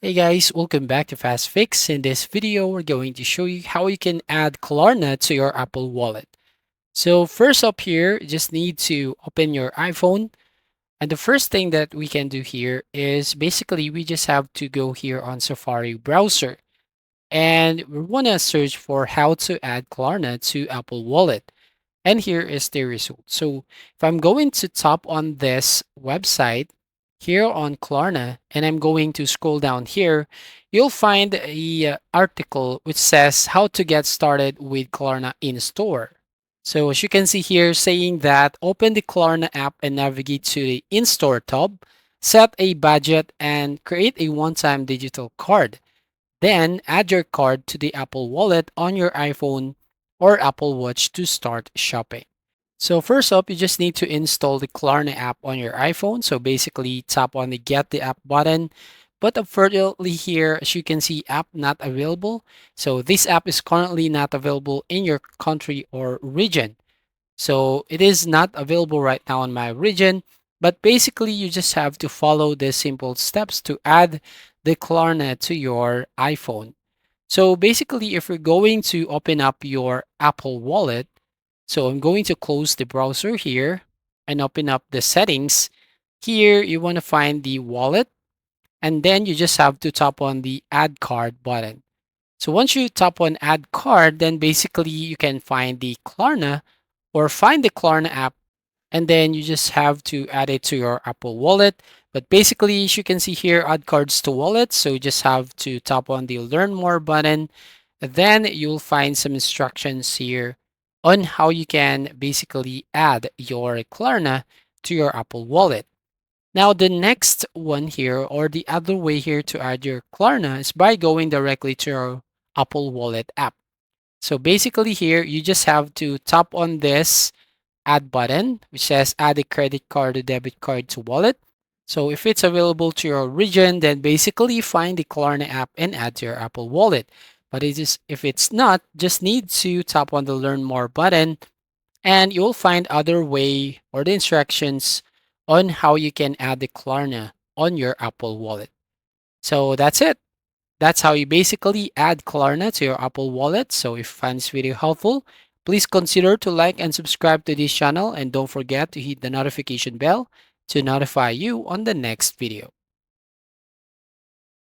Hey guys, welcome back to Fast Fix. In this video, we're going to show you how you can add Klarna to your Apple Wallet. So first up here, you just need to open your iPhone. And the first thing that we can do here is basically we just have to go here on Safari browser. And we want to search for how to add Klarna to Apple Wallet. And here is the result. So if I'm going to tap on this website here on Klarna, and I'm going to scroll down here, you'll find a article which says how to get started with Klarna in store. So as you can see here, saying that open the Klarna app and navigate to the in-store tab, set a budget and create a one-time digital card. Then add your card to the Apple Wallet on your iPhone or Apple Watch to start shopping. So first up, you just need to install the Klarna app on your iPhone. So basically tap on the get the app button. But unfortunately here, as you can see, app not available. So this app is currently not available in your country or region. So it is not available right now in my region, but basically you just have to follow the simple steps to add the Klarna to your iPhone. So basically, if you're going to open up your Apple Wallet, so I'm going to close the browser here and open up the settings. Here, you want to find the wallet, and then you just have to tap on the add card button. So once you tap on add card, then basically you can find the Klarna or find the Klarna app, and then you just have to add it to your Apple Wallet. But basically, as you can see here, add cards to wallet. So you just have to tap on the learn more button. Then you'll find some instructions here on how you can basically add your Klarna to your Apple Wallet. Now, the next one here, or the other way here to add your Klarna is by going directly to your Apple Wallet app. So basically here, you just have to tap on this add button, which says add a credit card or debit card to wallet. So if it's available to your region, then basically find the Klarna app and add to your Apple Wallet. But if it's not, just need to tap on the learn more button and you'll find other way or the instructions on how you can add the Klarna on your Apple Wallet. So that's it. That's how you basically add Klarna to your Apple Wallet. So if you find this video helpful, please consider to like and subscribe to this channel and don't forget to hit the notification bell to notify you on the next video.